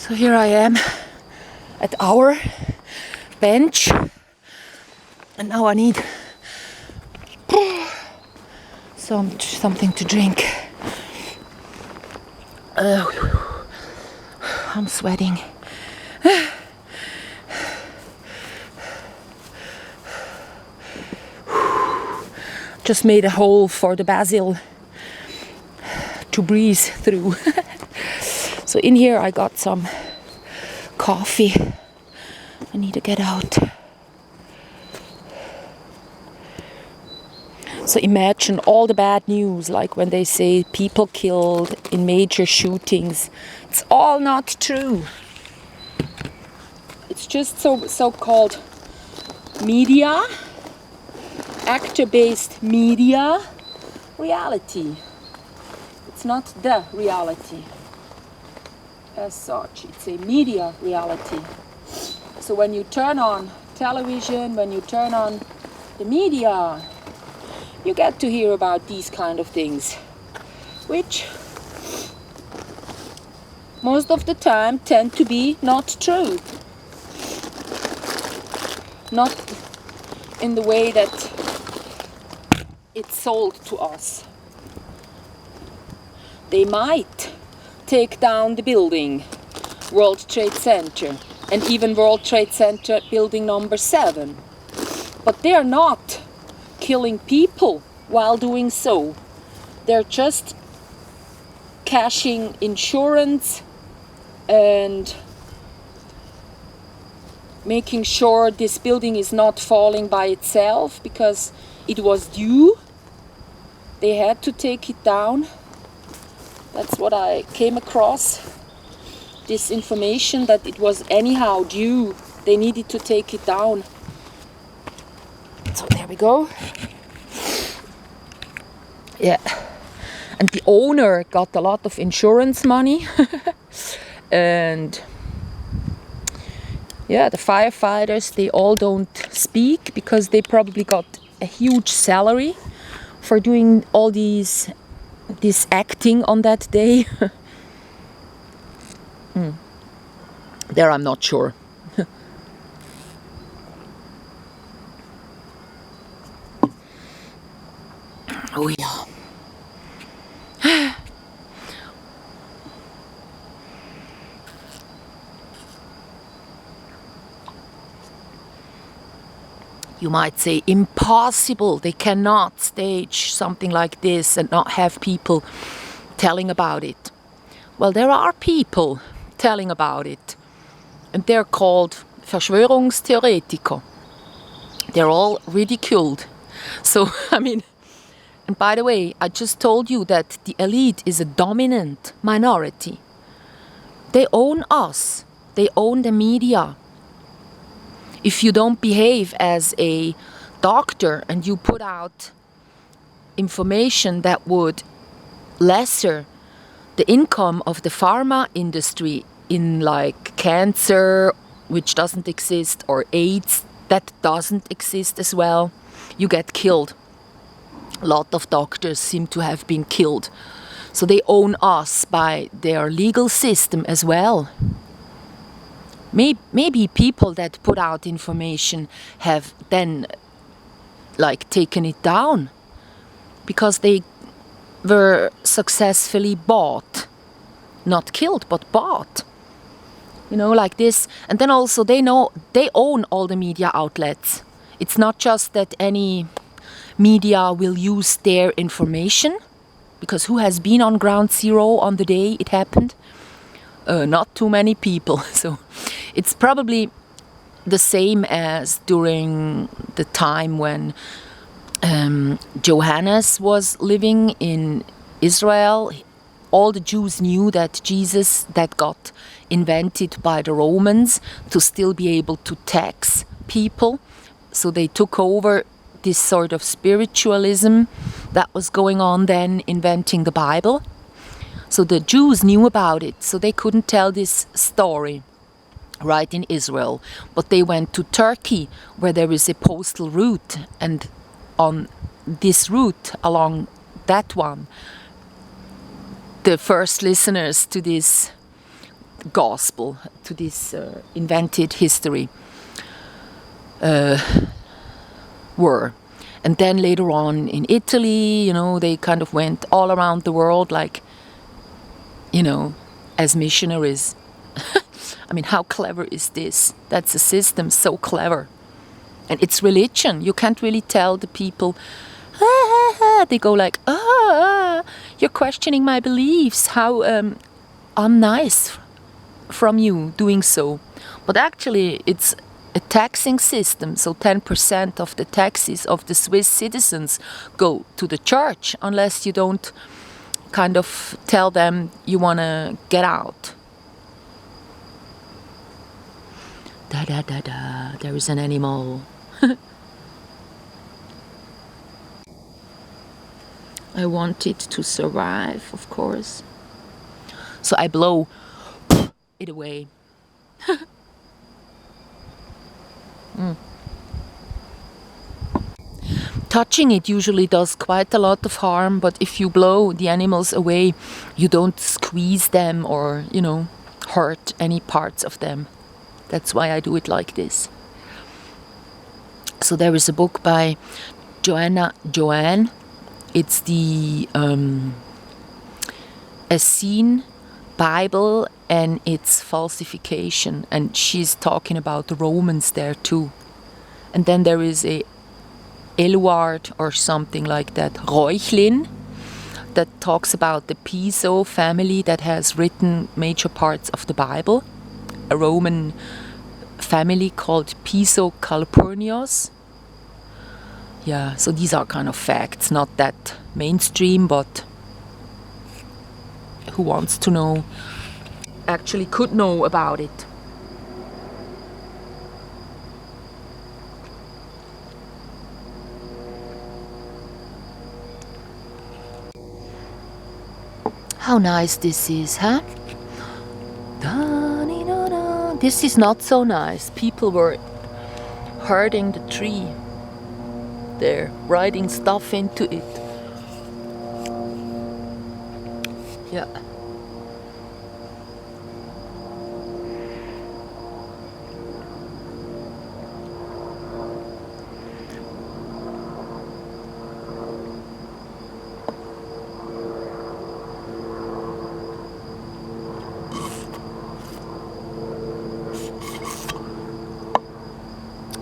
So here I am at our bench, and now I need something to drink. I'm sweating. Just made a hole for the basil to breathe through. So in here I got some coffee. I need to get out. So imagine all the bad news, like when they say people killed in major shootings. It's all not true. It's just so-called media, actor-based media reality. It's not the reality as such. It's a media reality. So when you turn on television, when you turn on the media, you get to hear about these kind of things, which most of the time tend to be not true. Not in the way that it's sold to us. They might take down the building, World Trade Center, and even World Trade Center building number 7. But they're not killing people while doing so. They're just cashing insurance and making sure this building is not falling by itself because it was due. They had to take it down. That's what I came across. This information that it was anyhow due. They needed to take it down. So there we go. Yeah. And the owner got a lot of insurance money. And yeah, the firefighters, they all don't speak because they probably got a huge salary for doing all this acting on that day. There I'm not sure. Oh yeah. You might say, impossible, they cannot stage something like this and not have people telling about it. Well, there are people telling about it, and they're called Verschwörungstheoretiker. They're all ridiculed. So, I mean, and by the way, I just told you that the elite is a dominant minority. They own us, they own the media. If you don't behave as a doctor and you put out information that would lesser the income of the pharma industry in like cancer, which doesn't exist, or AIDS, that doesn't exist as well, you get killed. A lot of doctors seem to have been killed. So they own us by their legal system as well. Maybe people that put out information have then like taken it down because they were successfully bought, not killed but bought, you know, like this. And then also they know they own all the media outlets. It's not just that any media will use their information, because who has been on ground zero on the day it happened? Not too many people. So it's probably the same as during the time when Johannes was living in Israel. All the Jews knew that Jesus, that got invented by the Romans to still be able to tax people. So they took over this sort of spiritualism that was going on then, inventing the Bible. So the Jews knew about it, so they couldn't tell this story right in Israel. But they went to Turkey, where there is a postal route, and on this route, along that one, the first listeners to this gospel, to this invented history were. And then later on in Italy, you know, they kind of went all around the world, like, you know, as missionaries. I mean, how clever is this? That's a system so clever. And it's religion. You can't really tell the people, they go like, you're questioning my beliefs. How unnice from you doing so. But actually, it's a taxing system. So 10% of the taxes of the Swiss citizens go to the church, unless you don't kind of tell them you want to get out. Da da da da, there is an animal. I want it to survive, of course. So I blow it away. Touching it usually does quite a lot of harm, but if you blow the animals away, you don't squeeze them or, you know, hurt any parts of them. That's why I do it like this. So there is a book by Joanna Joanne. It's the Essene Bible and its falsification. And she's talking about the Romans there too. And then there is a Eluard or something like that, Reuchlin, that talks about the Piso family that has written major parts of the Bible. A Roman family called Piso Calpurnios. Yeah, so these are kind of facts, not that mainstream, but who wants to know, actually could know about it. How nice this is, huh? This is not so nice. People were hurting the tree. They're writing stuff into it. Yeah.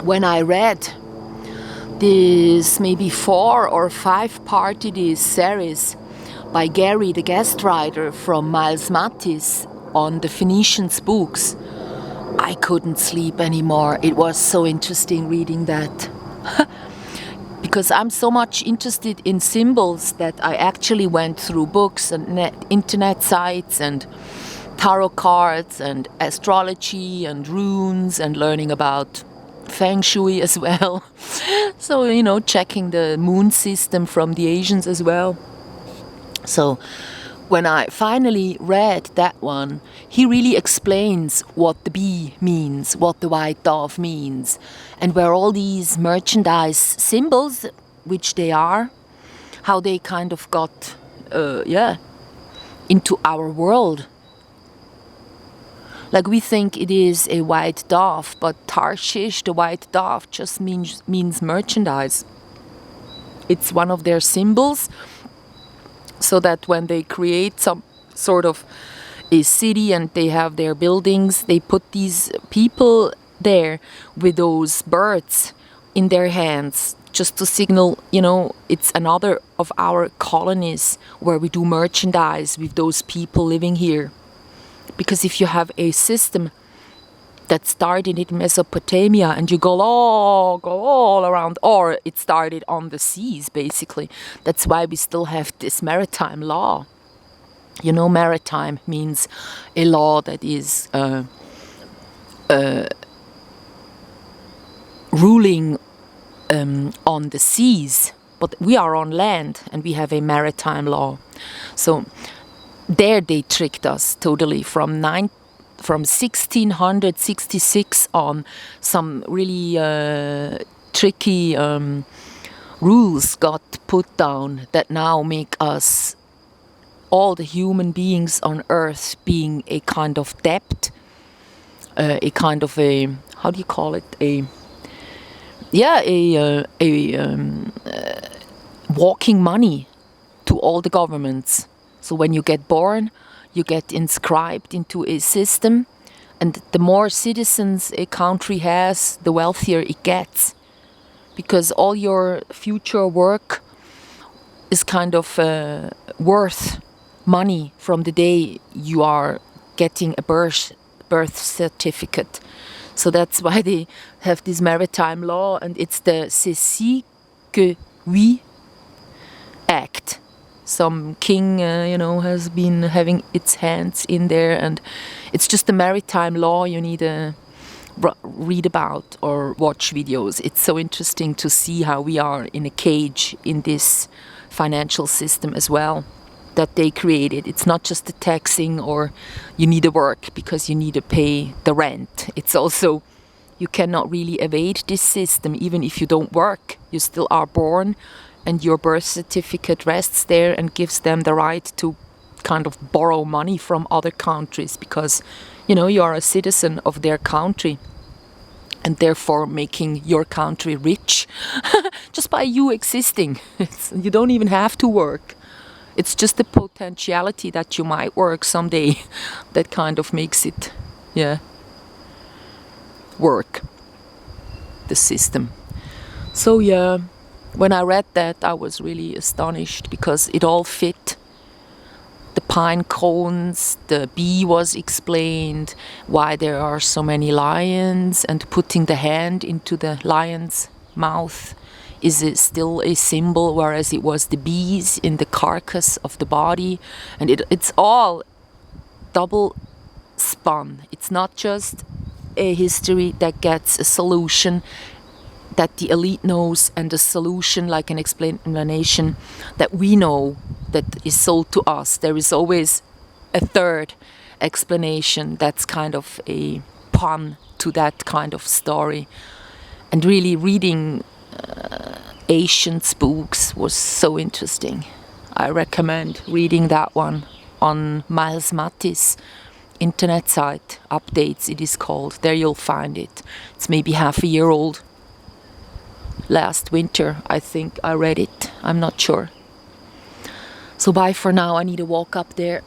When I read this maybe 4 or 5 part this series by Gary, the guest writer from Miles Mattis on the Phoenicians books, I couldn't sleep anymore. It was so interesting reading that. Because I'm so much interested in symbols that I actually went through books and internet sites and tarot cards and astrology and runes and learning about Feng Shui as well. So, you know, checking the moon system from the Asians as well. So when I finally read that one, he really explains what the bee means, what the white dove means, and where all these merchandise symbols, which they are, how they kind of got, into our world. Like we think it is a white dove, but Tarshish, the white dove, just means merchandise. It's one of their symbols, so that when they create some sort of a city and they have their buildings, they put these people there with those birds in their hands, just to signal, you know, it's another of our colonies where we do merchandise with those people living here. Because if you have a system that started in Mesopotamia and you go all around, or it started on the seas, basically. That's why we still have this maritime law. You know, maritime means a law that is ruling on the seas. But we are on land and we have a maritime law. So there they tricked us totally from 1666 on. Some really tricky rules got put down that now make us all the human beings on Earth being a kind of debt, a kind of a, how do you call it, walking money to all the governments. So when you get born, you get inscribed into a system, and the more citizens a country has, the wealthier it gets, because all your future work is kind of worth money from the day you are getting a birth certificate. So that's why they have this maritime law, and it's the Ceci que oui Act. Some king, has been having its hands in there, and it's just the maritime law you need to read about or watch videos. It's so interesting to see how we are in a cage in this financial system as well that they created. It's not just the taxing or you need to work because you need to pay the rent. It's also, you cannot really evade this system. Even if you don't work, you still are born, and your birth certificate rests there and gives them the right to kind of borrow money from other countries because, you are a citizen of their country, and therefore making your country rich just by you existing. You don't even have to work. It's just the potentiality that you might work someday that kind of makes it, work, the system. So when I read that, I was really astonished because it all fit. The pine cones, the bee was explained, why there are so many lions, and putting the hand into the lion's mouth is still a symbol, whereas it was the bees in the carcass of the body. And it's all double spun. It's not just a history that gets a solution that the elite knows, and a solution like an explanation that we know that is sold to us. There is always a third explanation that's kind of a pun to that kind of story. And really reading ancient books was so interesting. I recommend reading that one on Miles Mattis' internet site, Updates it is called. There you'll find it. It's maybe half a year old. Last winter, I think I read it. I'm not sure. So bye for now. I need to walk up there.